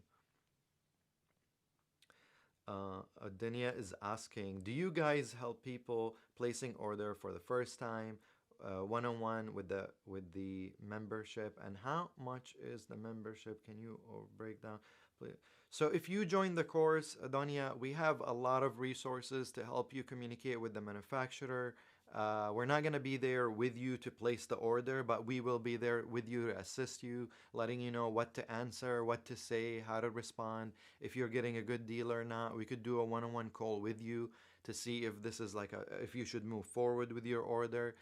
Adenia is asking, do you guys help people placing order for the first time, one-on-one with the membership, and how much is the membership? Can you break down, please? So if you join the course, Adania, we have a lot of resources to help you communicate with the manufacturer. We're not going to be there with you to place the order, but we will be there with you to assist you, letting you know what to answer, what to say, how to respond. If you're getting a good deal or not, we could do a one-on-one call with you to see if this is if you should move forward with your order.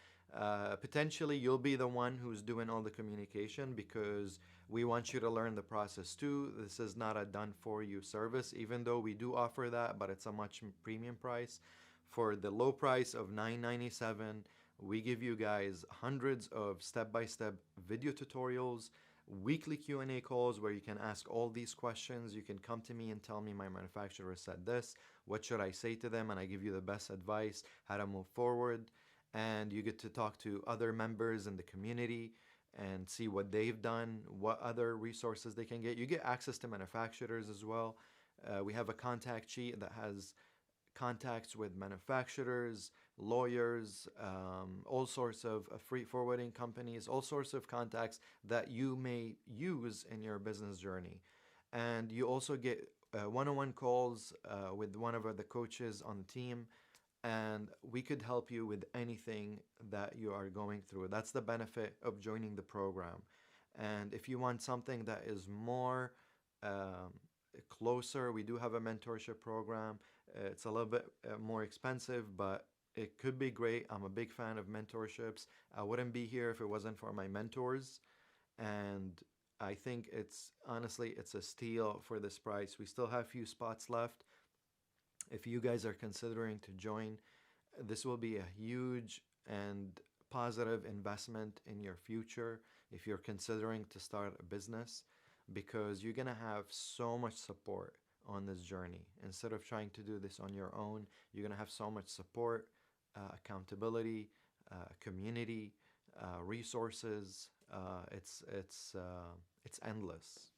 Potentially, you'll be the one who's doing all the communication because we want you to learn the process too. This is not a done-for-you service, even though we do offer that, but it's a much premium price. For the low price of $9.97, we give you guys hundreds of step-by-step video tutorials, weekly Q&A calls where you can ask all these questions. You can come to me and tell me, my manufacturer said this, what should I say to them? And I give you the best advice, how to move forward. And you get to talk to other members in the community and see what they've done, what other resources they can get. You get access to manufacturers as well. We have a contact sheet that has contacts with manufacturers, lawyers, all sorts of freight forwarding companies, all sorts of contacts that you may use in your business journey. And you also get one-on-one calls with one of the coaches on the team, and we could help you with anything that you are going through. That's the benefit of joining the program. And if you want something that is more closer, we do have a mentorship program. It's a little bit more expensive, but it could be great. I'm a big fan of mentorships. I wouldn't be here if it wasn't for my mentors. And I think honestly, it's a steal for this price. We still have a few spots left. If you guys are considering to join, this will be a huge and positive investment in your future if you're considering to start a business, because you're going to have so much support on this journey. Instead of trying to do this on your own, you're going to have so much support, accountability, community, resources. It's endless.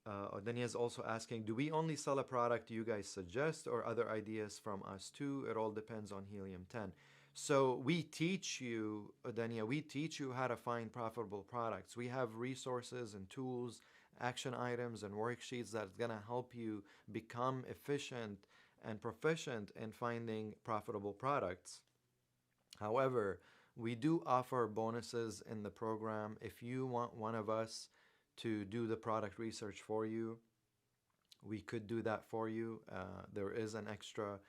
Odenia is also asking, do we only sell a product you guys suggest or other ideas from us too? It all depends on Helium 10. So we teach you, Odenia, we teach you how to find profitable products. We have resources and tools, action items and worksheets that's going to help you become efficient and proficient in finding profitable products. However, we do offer bonuses in the program. If you want one of us to do the product research for you, we could do that for you. There is an extra,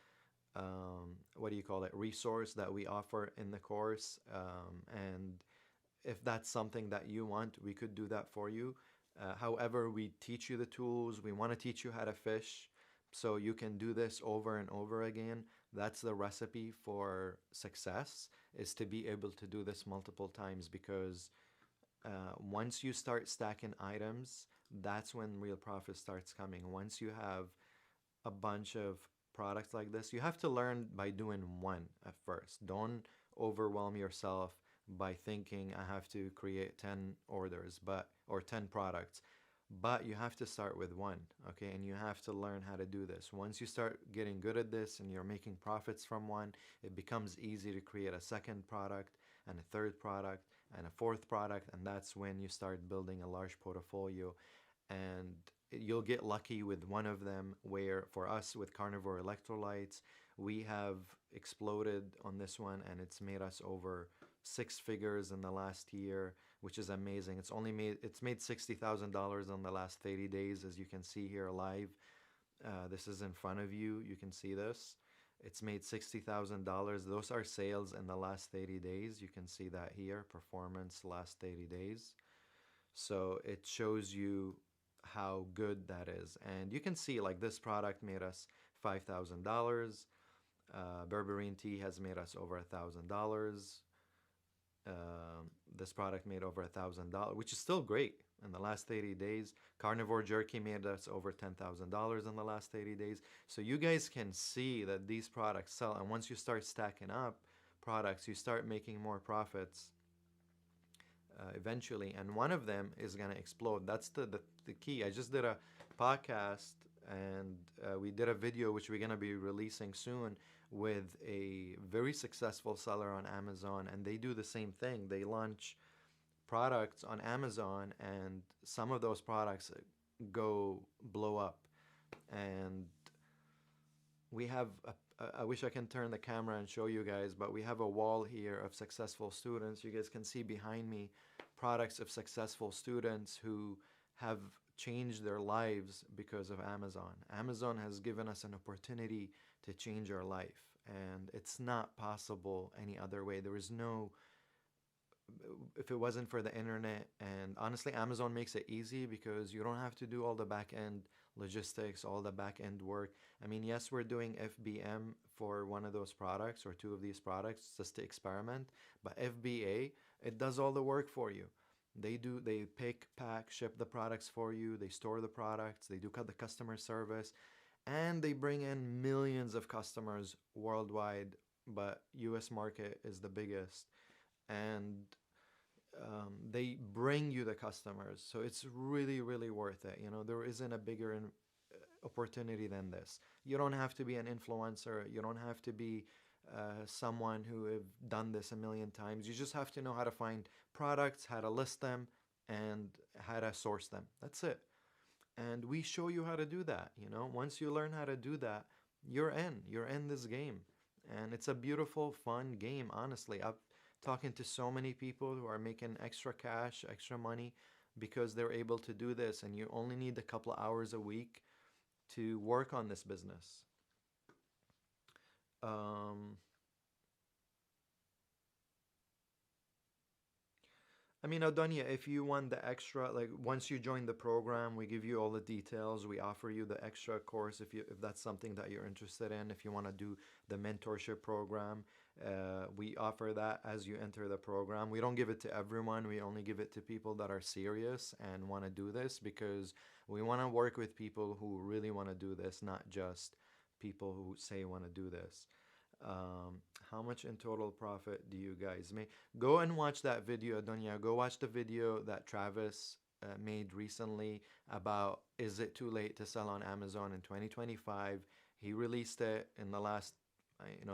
resource that we offer in the course. And if that's something that you want, we could do that for you. However, we teach you the tools. We want to teach you how to fish so you can do this over and over again. That's the recipe for success, is to be able to do this multiple times, because once you start stacking items, that's when real profit starts coming. Once you have a bunch of products like this, you have to learn by doing one at first. Don't overwhelm yourself by thinking I have to create 10 orders or 10 products. But you have to start with one, okay? And you have to learn how to do this. Once you start getting good at this and you're making profits from one, it becomes easy to create a second product and a third product and a fourth product, and that's when you start building a large portfolio. And you'll get lucky with one of them, where for us with Carnivore Electrolytes, we have exploded on this one, and it's made us over 6 figures in the last year, which is amazing. It's made $60,000 in the last 30 days, as you can see here live. This is in front of you. You can see this. It's made $60,000. Those are sales in the last 30 days. You can see that here, performance last 30 days. So it shows you how good that is. And you can see, like, this product made us $5,000. Berberine tea has made us over $1,000. This product made over $1,000, which is still great in the last 30 days. Carnivore jerky made us over $10,000 in the last 30 days. So you guys can see that these products sell, and once you start stacking up products, you start making more profits eventually, and one of them is going to explode. That's the key. I just did a podcast, and we did a video which we're going to be releasing soon with a very successful seller on Amazon, and they do the same thing. They launch products on Amazon, and some of those products blow up. And we have I wish I can turn the camera and show you guys, but we have a wall here of successful students. You guys can see behind me products of successful students who have changed their lives because of Amazon. Amazon has given us an opportunity to change our life, and it's not possible any other way. There is no, if it wasn't for the internet, and honestly, Amazon makes it easy because you don't have to do all the back end logistics, all the back end work. I mean, yes, we're doing FBM for one of those products or two of these products just to experiment, but FBA, it does all the work for you. They pick, pack, ship the products for you, they store the products, they do the customer service, and they bring in millions of customers worldwide, but US market is the biggest. And they bring you the customers, so it's really, really worth it. You know, there isn't a bigger opportunity than this. You don't have to be an influencer. You don't have to be someone who have done this a million times. You just have to know how to find products, how to list them, and how to source them. That's it. And we show you how to do that. You know, once you learn how to do that, you're in this game, and it's a beautiful, fun game. Honestly, I've talking to so many people who are making extra cash, extra money, because they're able to do this, and you only need a couple of hours a week to work on this business. I mean, Adonia, if you want the extra, like once you join the program, we give you all the details. We offer you the extra course if that's something that you're interested in. If you want to do the mentorship program, we offer that as you enter the program. We don't give it to everyone. We only give it to people that are serious and want to do this, because we want to work with people who really want to do this, not just people who say want to do this. How much in total profit do you guys make? Go and watch that video, Adonia. Go watch the video that Travis made recently about is it too late to sell on Amazon in 2025. He released it in the last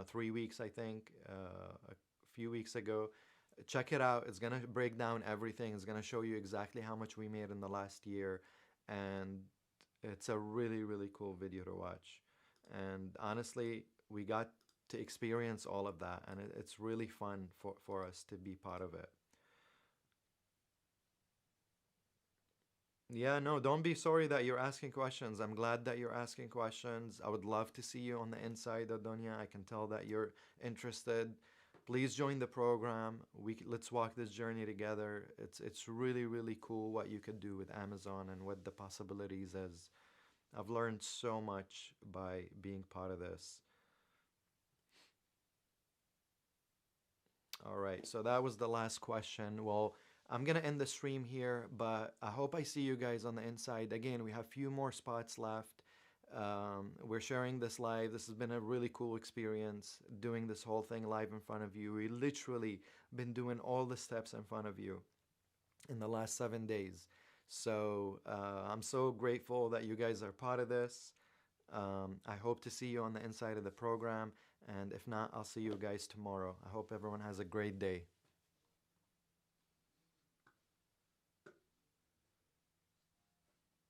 3 weeks, I think, a few weeks ago. Check it out. It's gonna break down everything. It's gonna show you exactly how much we made in the last year, and it's a really, really cool video to watch. And honestly, we got to experience all of that, and it's really fun for us to be part of it. Yeah, no, don't be sorry that you're asking questions. I'm glad that you're asking questions. I would love to see you on the inside, Adonia. I can tell that you're interested. Please join the program. Let's walk this journey together. It's really, really cool what you could do with Amazon and what the possibilities is. I've learned so much by being part of this. All right, so that was the last question. Well, I'm gonna end the stream here, but I hope I see you guys on the inside. Again, we have a few more spots left. We're sharing this live. This has been a really cool experience doing this whole thing live in front of you. We literally been doing all the steps in front of you in the last 7 days. So I'm so grateful that you guys are part of this. I hope to see you on the inside of the program. And if not, I'll see you guys tomorrow. I hope everyone has a great day.